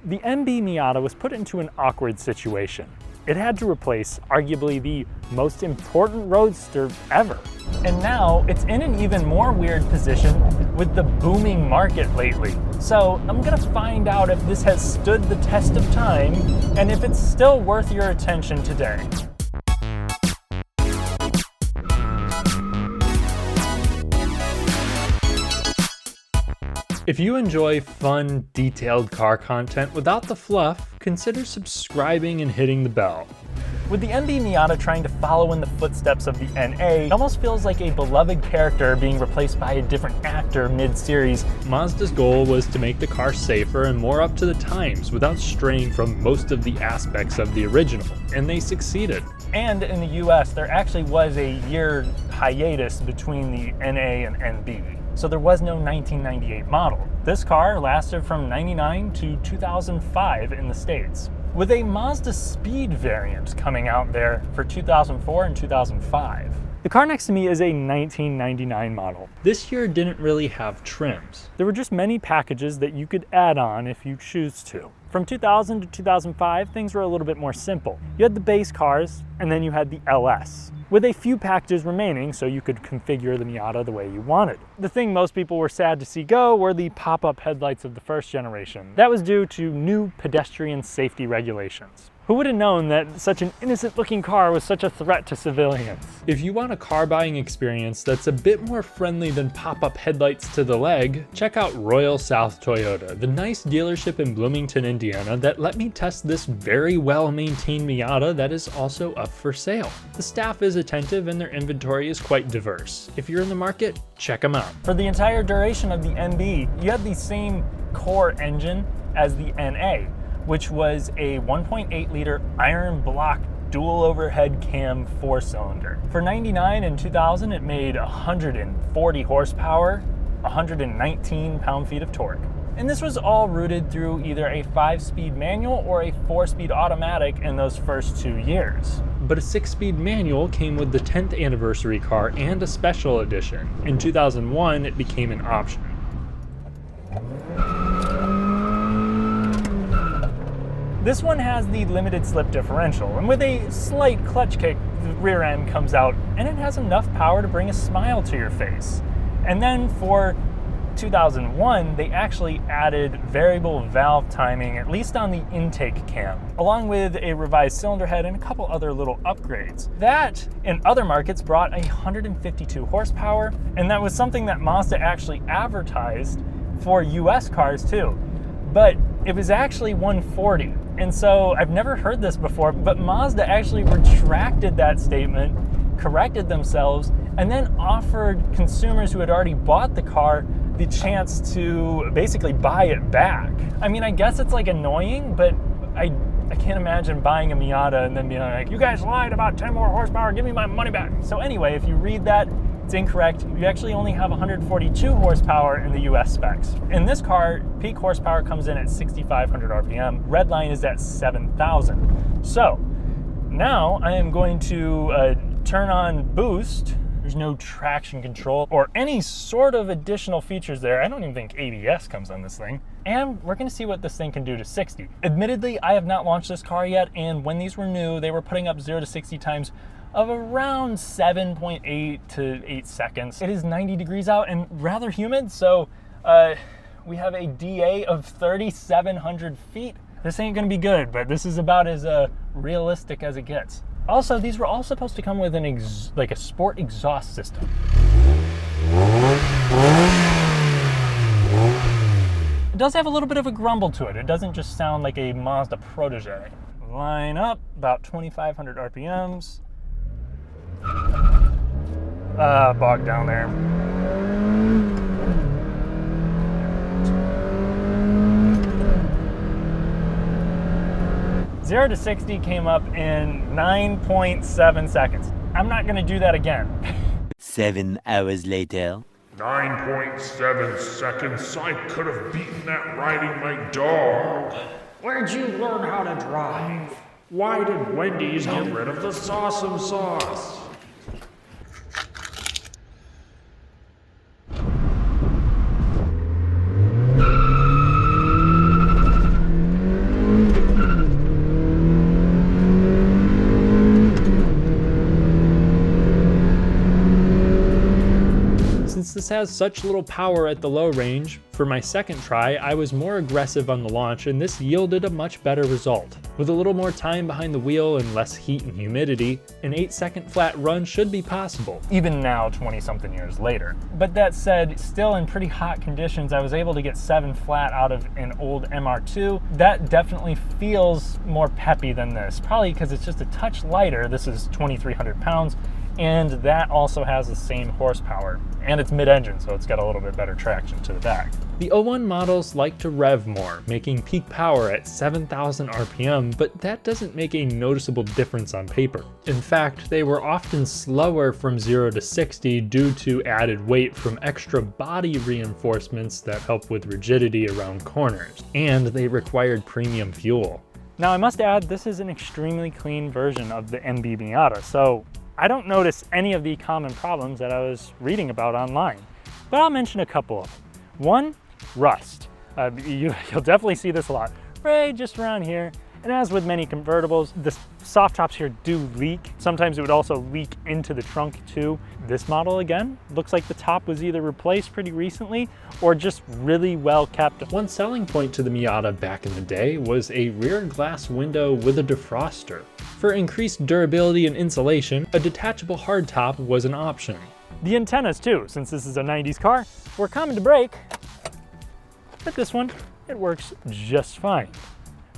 The NB Miata was put into an awkward situation. It had to replace arguably the most important roadster ever. And now it's in an even more weird position with the booming market lately. So I'm gonna find out if this has stood the test of time and if it's still worth your attention today. If you enjoy fun, detailed car content without the fluff, consider subscribing and hitting the bell. With the NB Miata trying to follow in the footsteps of the NA, it almost feels like a beloved character being replaced by a different actor mid-series. Mazda's goal was to make the car safer and more up to the times without straying from most of the aspects of the original, and they succeeded. And in the US, there actually was a year hiatus between the NA and NB. So there was no 1998 model. This car lasted from 99 to 2005 in the States, with a Mazda Speed variant coming out there for 2004 and 2005. The car next to me is a 1999 model. This year didn't really have trims. There were just many packages that you could add on if you choose to. From 2000 to 2005, things were a little bit more simple. You had the base cars, and then you had the LS, with a few packages remaining so you could configure the Miata the way you wanted. The thing most people were sad to see go were the pop-up headlights of the first generation. That was due to new pedestrian safety regulations. Who would have known that such an innocent-looking car was such a threat to civilians? If you want a car buying experience that's a bit more friendly than pop-up headlights to the leg, check out Royal South Toyota, the nice dealership in Bloomington, Indiana that let me test this very well-maintained Miata that is also up for sale. The staff is attentive and their inventory is quite diverse. If you're in the market, check them out. For the entire duration of the NB, you had the same core engine as the NA, which was a 1.8 liter iron block dual overhead cam 4-cylinder. For 99 and 2000, it made 140 horsepower, 119 pound-feet of torque. And this was all routed through either a 5-speed manual or a 4-speed automatic in those first 2 years. But a 6-speed manual came with the 10th anniversary car and a special edition. In 2001, it became an option. This one has the limited slip differential, and with a slight clutch kick, the rear end comes out, and it has enough power to bring a smile to your face. And then for 2001, they actually added variable valve timing, at least on the intake cam, along with a revised cylinder head and a couple other little upgrades. That, in other markets, brought 152 horsepower, and that was something that Mazda actually advertised for US cars too. But it was actually 140. And so I've never heard this before, but Mazda actually retracted that statement, corrected themselves, and then offered consumers who had already bought the car the chance to basically buy it back. I mean, I guess it's like annoying, but I can't imagine buying a Miata and then being like, you guys lied about 10 more horsepower, give me my money back. So anyway, if you read that, it's incorrect. You actually only have 142 horsepower in the US specs. In this car, peak horsepower comes in at 6,500 RPM. Redline is at 7,000. So now I am going to turn on boost. There's no traction control or any sort of additional features there. I don't even think ABS comes on this thing. And we're gonna see what this thing can do to 60. Admittedly, I have not launched this car yet, and when these were new, they were putting up 0 to 60 times of around 7.8 to 8 seconds. It is 90 degrees out and rather humid, so we have a DA of 3,700 feet. This ain't gonna be good, but this is about as realistic as it gets. Also, these were all supposed to come with an a sport exhaust system. It does have a little bit of a grumble to it. It doesn't just sound like a Mazda protege. Line up, about 2,500 RPMs. Bogged down there. Zero to 60 came up in 9.7 seconds. I'm not gonna do that again. 7 hours later. 9.7 seconds. I could have beaten that riding my dog. Where'd you learn how to drive? Why did Wendy's get rid of the Sawsome sauce? this has such little power at the low range, for my second try, I was more aggressive on the launch and this yielded a much better result. With a little more time behind the wheel and less heat and humidity, an 8-second flat run should be possible, even now 20-something years later. But that said, still in pretty hot conditions, I was able to get 7 flat out of an old MR2. That definitely feels more peppy than this, probably because it's just a touch lighter. This is 2,300 pounds. And that also has the same horsepower. And it's mid-engine, so it's got a little bit better traction to the back. The 01 models like to rev more, making peak power at 7,000 RPM, but that doesn't make a noticeable difference on paper. In fact, they were often slower from 0 to 60 due to added weight from extra body reinforcements that help with rigidity around corners, and they required premium fuel. Now I must add, this is an extremely clean version of the NB Miata, so I don't notice any of the common problems that I was reading about online, but I'll mention a couple of them. One, rust. You'll definitely see this a lot, right just around here. And as with many convertibles, the soft tops here do leak. Sometimes it would also leak into the trunk too. This model, again, looks like the top was either replaced pretty recently or just really well kept. One selling point to the Miata back in the day was a rear glass window with a defroster. For increased durability and insulation, a detachable hardtop was an option. The antennas too, since this is a 90s car, were common to break, but this one, it works just fine.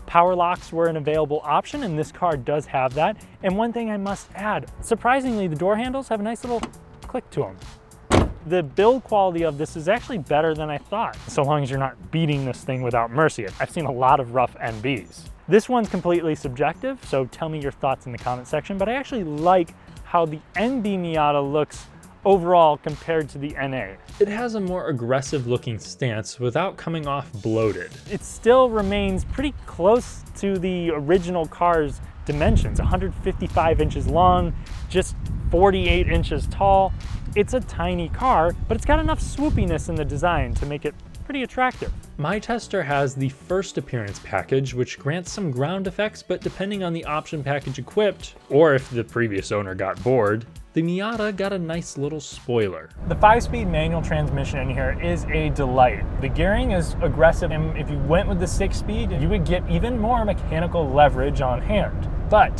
Power locks were an available option, and this car does have that. And one thing I must add, surprisingly, the door handles have a nice little click to them. The build quality of this is actually better than I thought, so long as you're not beating this thing without mercy. I've seen a lot of rough NBs. This one's completely subjective, so tell me your thoughts in the comment section, but I actually like how the NB Miata looks overall compared to the NA. It has a more aggressive looking stance without coming off bloated. It still remains pretty close to the original car's dimensions, 155 inches long, just 48 inches tall. It's a tiny car, but it's got enough swoopiness in the design to make it pretty attractive. My tester has the first appearance package, which grants some ground effects, but depending on the option package equipped, or if the previous owner got bored, the Miata got a nice little spoiler. The 5-speed manual transmission in here is a delight. The gearing is aggressive, and if you went with the 6-speed, you would get even more mechanical leverage on hand. But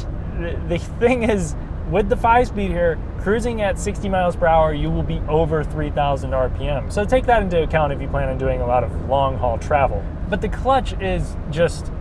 the thing is, with the 5-speed here, cruising at 60 miles per hour, you will be over 3,000 RPM. So take that into account if you plan on doing a lot of long-haul travel. But the clutch is just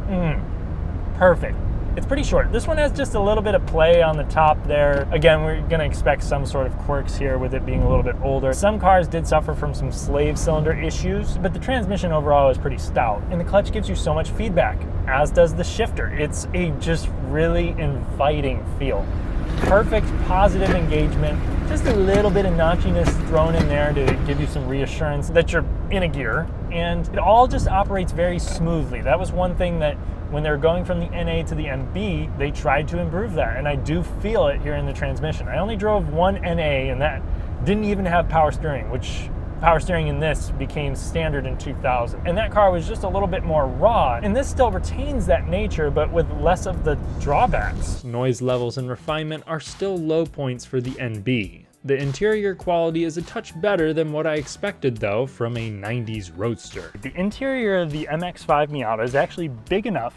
perfect. It's pretty short. This one has just a little bit of play on the top there. Again, we're gonna expect some sort of quirks here with it being a little bit older. Some cars did suffer from some slave cylinder issues, but the transmission overall is pretty stout. And the clutch gives you so much feedback, as does the shifter. It's a just really inviting feel. Perfect positive engagement, just a little bit of notchiness thrown in there to give you some reassurance that you're in a gear, and it all just operates very smoothly. That was one thing that when they're going from the NA to the NB, they tried to improve that, and I do feel it here in the transmission. I only drove one NA, and that didn't even have power steering, which power steering in this became standard in 2000. And that car was just a little bit more raw, and this still retains that nature, but with less of the drawbacks. Noise levels and refinement are still low points for the NB. The interior quality is a touch better than what I expected though from a 90s roadster. The interior of the MX-5 Miata is actually big enough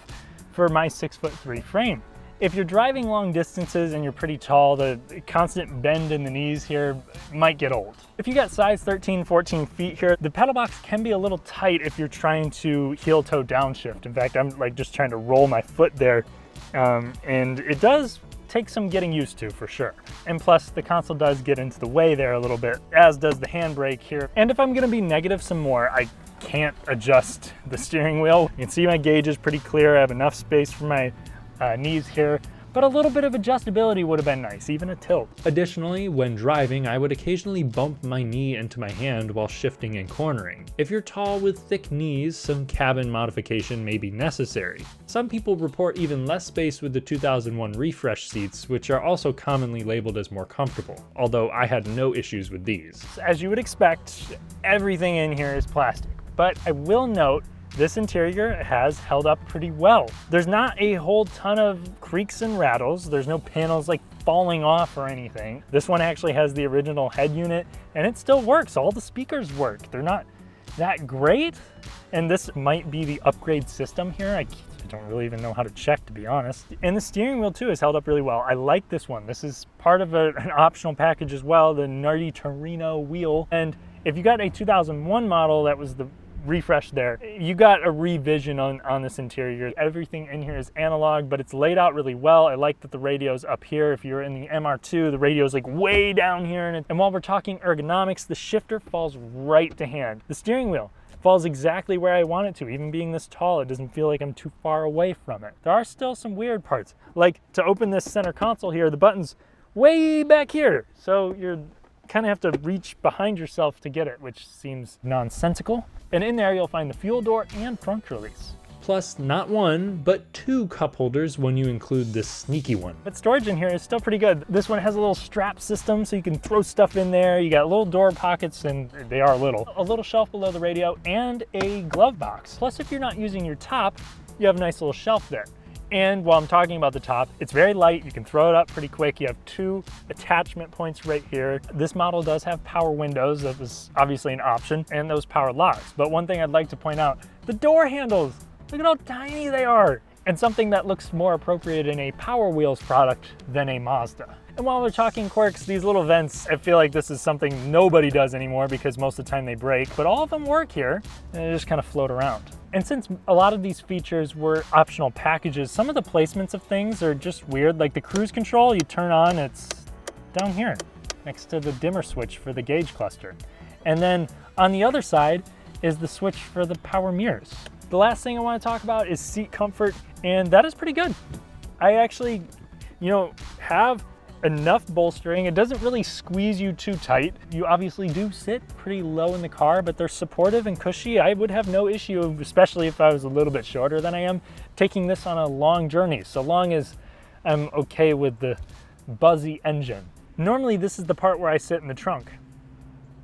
for my 6'3" frame. If you're driving long distances and you're pretty tall, the constant bend in the knees here might get old. If you got size 13, 14 feet here, the pedal box can be a little tight if you're trying to heel toe downshift. In fact, I'm like just trying to roll my foot there, and it does take some getting used to for sure. And plus the console does get into the way there a little bit, as does the handbrake here. And if I'm gonna be negative some more, I can't adjust the steering wheel. You can see my gauge is pretty clear. I have enough space for my knees here, but a little bit of adjustability would have been nice, even a tilt. Additionally, when driving, I would occasionally bump my knee into my hand while shifting and cornering. If you're tall with thick knees, some cabin modification may be necessary. Some people report even less space with the 2001 refresh seats, which are also commonly labeled as more comfortable, although I had no issues with these. As you would expect, everything in here is plastic, but I will note this interior has held up pretty well. There's not a whole ton of creaks and rattles. There's no panels like falling off or anything. This one actually has the original head unit and it still works. All the speakers work. They're not that great. And this might be the upgrade system here. I don't really even know how to check, to be honest. And the steering wheel too is held up really well. I like this one. This is part of an optional package as well, the Nardi Torino wheel. And if you got a 2001 model, that was the refresh there, you got a revision on this interior. Everything in here is analog, but it's laid out really well. I like that the radio's up here. If you're in the MR2, the radio's like way down here. And while we're talking ergonomics, the shifter falls right to hand. The steering wheel falls exactly where I want it to. Even being this tall, it doesn't feel like I'm too far away from it. There are still some weird parts. Like to open this center console here, the button's way back here. So you're kind of have to reach behind yourself to get it, which seems nonsensical. And in there, you'll find the fuel door and trunk release. Plus, not one, but 2 cup holders when you include this sneaky one. But storage in here is still pretty good. This one has a little strap system, so you can throw stuff in there. You got little door pockets, and they are little. A little shelf below the radio, and a glove box. Plus, if you're not using your top, you have a nice little shelf there. And while I'm talking about the top, it's very light. You can throw it up pretty quick. You have 2 attachment points right here. This model does have power windows. That was obviously an option, and those power locks. But one thing I'd like to point out, the door handles. Look at how tiny they are. And something that looks more appropriate in a Power Wheels product than a Mazda. And while we're talking quirks, these little vents, I feel like this is something nobody does anymore because most of the time they break, but all of them work here and they just kind of float around. And since a lot of these features were optional packages, some of the placements of things are just weird. Like the cruise control, you turn on, it's down here next to the dimmer switch for the gauge cluster. And then on the other side is the switch for the power mirrors. The last thing I want to talk about is seat comfort, and that is pretty good. I actually, have enough bolstering. It doesn't really squeeze you too tight. You obviously do sit pretty low in the car, but they're supportive and cushy. I would have no issue, especially if I was a little bit shorter than I am, taking this on a long journey, so long as I'm okay with the buzzy engine. Normally, this is the part where I sit in the trunk.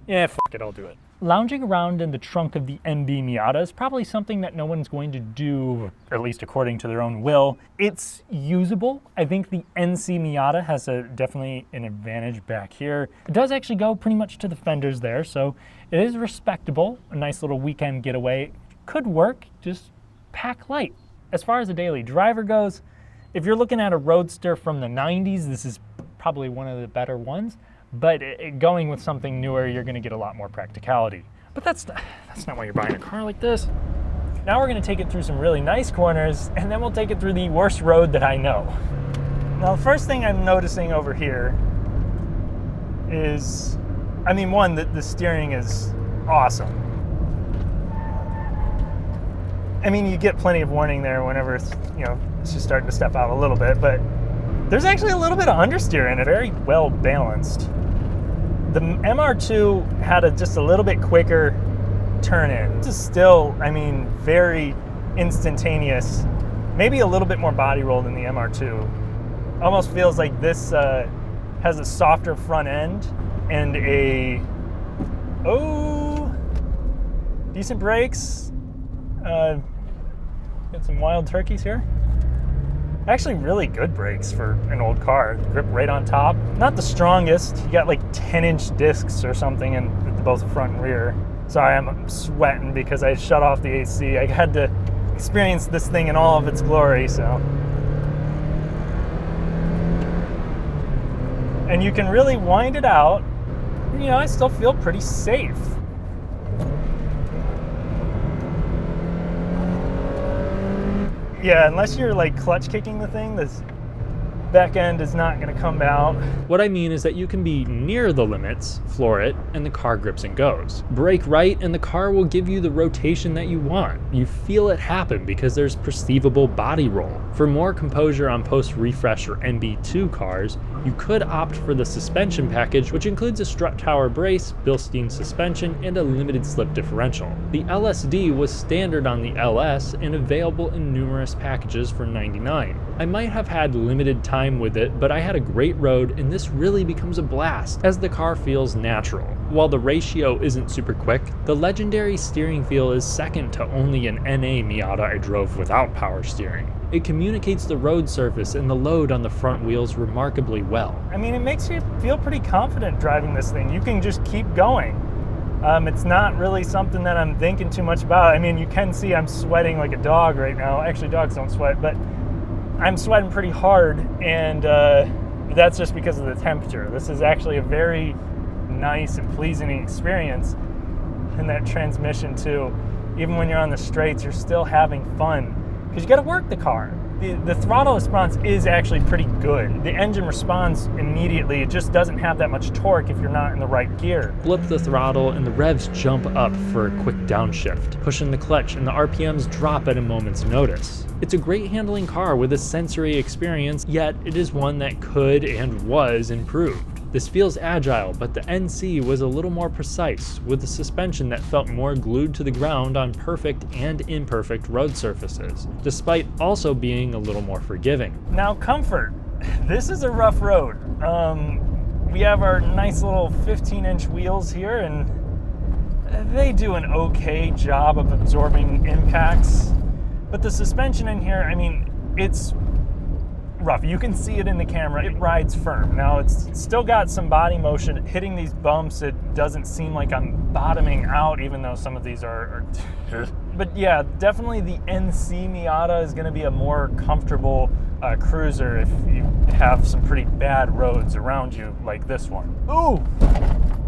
Yeah, fuck it, I'll do it. Lounging around in the trunk of the NB Miata is probably something that no one's going to do, at least according to their own will. It's usable. I think the NC Miata has definitely an advantage back here. It does actually go pretty much to the fenders there, so it is respectable. A nice little weekend getaway. Could work, just pack light. As far as a daily driver goes, if you're looking at a roadster from the 90s, this is probably one of the better ones. But going with something newer, you're going to get a lot more practicality. But that's not why you're buying a car like this. Now we're going to take it through some really nice corners, and then we'll take it through the worst road that I know. Now, the first thing I'm noticing over here is, one, the steering is awesome. You get plenty of warning there whenever it's just starting to step out a little bit, but there's actually a little bit of understeer in it, very well balanced. The MR2 had just a little bit quicker turn in. This is still, very instantaneous. Maybe a little bit more body roll than the MR2. Almost feels like this has a softer front end and decent brakes. Got some wild turkeys here. Actually really good brakes for an old car. Grip right on top. Not the strongest. You got like 10-inch discs or something in both front and rear. Sorry, I'm sweating because I shut off the AC. I had to experience this thing in all of its glory, so. And you can really wind it out. I still feel pretty safe. Yeah, unless you're like clutch kicking the thing, this back end is not going to come out. What I mean is that you can be near the limits, floor it, and the car grips and goes. Brake right and the car will give you the rotation that you want. You feel it happen because there's perceivable body roll. For more composure on post-refresh or NB2 cars, you could opt for the suspension package, which includes a strut tower brace, Bilstein suspension, and a limited slip differential. The LSD was standard on the LS and available in numerous packages for $99. I might have had limited time time with it, but I had a great road, and this really becomes a blast as the car feels natural. While the ratio isn't super quick, the legendary steering feel is second to only an NA Miata I drove without power steering. It communicates the road surface and the load on the front wheels remarkably well. I mean, it makes you feel pretty confident driving this thing. You can just keep going. It's not really something that I'm thinking too much about. I mean, you can see I'm sweating like a dog right now. Actually, dogs don't sweat, but I'm sweating pretty hard, and that's just because of the temperature. This is actually a very nice and pleasing experience in that transmission too. Even when you're on the straights, you're still having fun because you got to work the car. The throttle response is actually pretty good. The engine responds immediately. It just doesn't have that much torque if you're not in the right gear. Flip the throttle and the revs jump up for a quick downshift. Pushing the clutch and the RPMs drop at a moment's notice. It's a great handling car with a sensory experience, yet it is one that could and was improved. This feels agile, but the NC was a little more precise, with a suspension that felt more glued to the ground on perfect and imperfect road surfaces, despite also being a little more forgiving. Now, comfort. This is a rough road. We have our nice little 15-inch wheels here, and they do an okay job of absorbing impacts. But the suspension in here, I mean, it's rough. You can see it in the camera. It rides firm. Now, it's still got some body motion. Hitting these bumps, it doesn't seem like I'm bottoming out, even though some of these are But yeah, definitely the NC Miata is going to be a more comfortable cruiser if you have some pretty bad roads around you like this one. Ooh!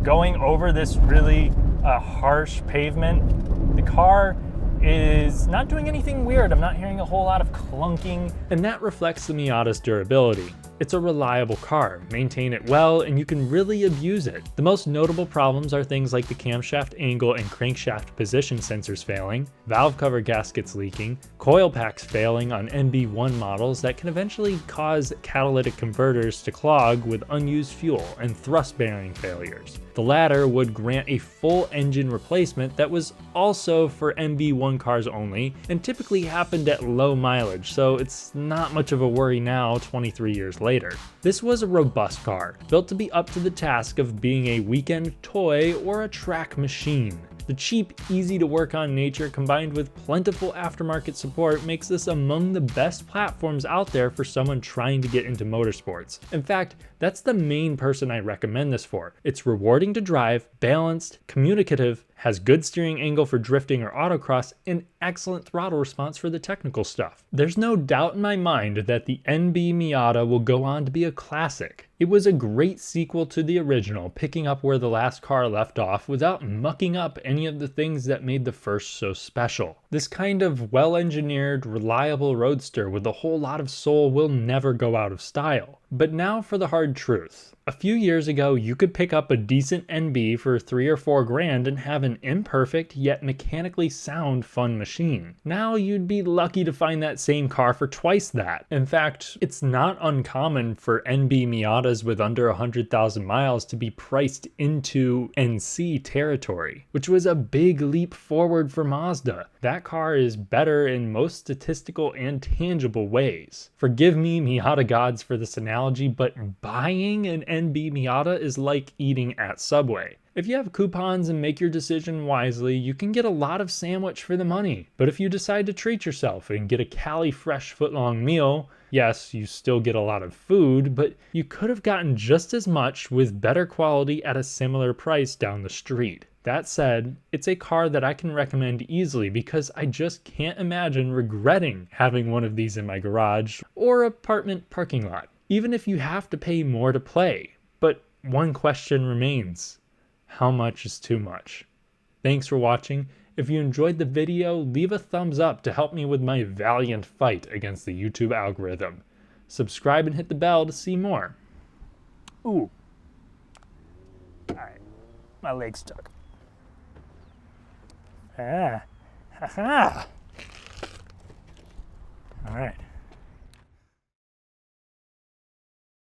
Going over this really harsh pavement, the car is not doing anything weird. I'm not hearing a whole lot of clunking. And that reflects the Miata's durability. It's a reliable car, maintain it well, and you can really abuse it. The most notable problems are things like the camshaft angle and crankshaft position sensors failing, valve cover gaskets leaking, coil packs failing on NB1 models that can eventually cause catalytic converters to clog with unused fuel, and thrust bearing failures. The latter would grant a full engine replacement that was also for NB1 cars only, and typically happened at low mileage, so it's not much of a worry now 23 years later. This was a robust car, built to be up to the task of being a weekend toy or a track machine. The cheap, easy to work on nature combined with plentiful aftermarket support makes this among the best platforms out there for someone trying to get into motorsports. In fact, that's the main person I recommend this for. It's rewarding to drive, balanced, communicative, has good steering angle for drifting or autocross, and excellent throttle response for the technical stuff. There's no doubt in my mind that the NB Miata will go on to be a classic. It was a great sequel to the original, picking up where the last car left off without mucking up any of the things that made the first so special. This kind of well-engineered, reliable roadster with a whole lot of soul will never go out of style. But now for the hard truth. A few years ago, you could pick up a decent NB for $3 or $4 grand and have an imperfect yet mechanically sound fun machine. Now you'd be lucky to find that same car for twice that. In fact, it's not uncommon for NB Miatas with under 100,000 miles to be priced into NC territory, which was a big leap forward for Mazda. That car is better in most statistical and tangible ways. Forgive me, Miata gods, for this analogy, but buying an NB Miata is like eating at Subway. If you have coupons and make your decision wisely, you can get a lot of sandwich for the money. But if you decide to treat yourself and get a Cali fresh footlong meal, yes, you still get a lot of food, but you could have gotten just as much with better quality at a similar price down the street. That said, it's a car that I can recommend easily because I just can't imagine regretting having one of these in my garage or apartment parking lot, even if you have to pay more to play. But one question remains. How much is too much? Thanks for watching. If you enjoyed the video, leave a thumbs up to help me with my valiant fight against the YouTube algorithm. Subscribe and hit the bell to see more. Ooh. Alright, my leg's stuck. Ah, haha. Alright.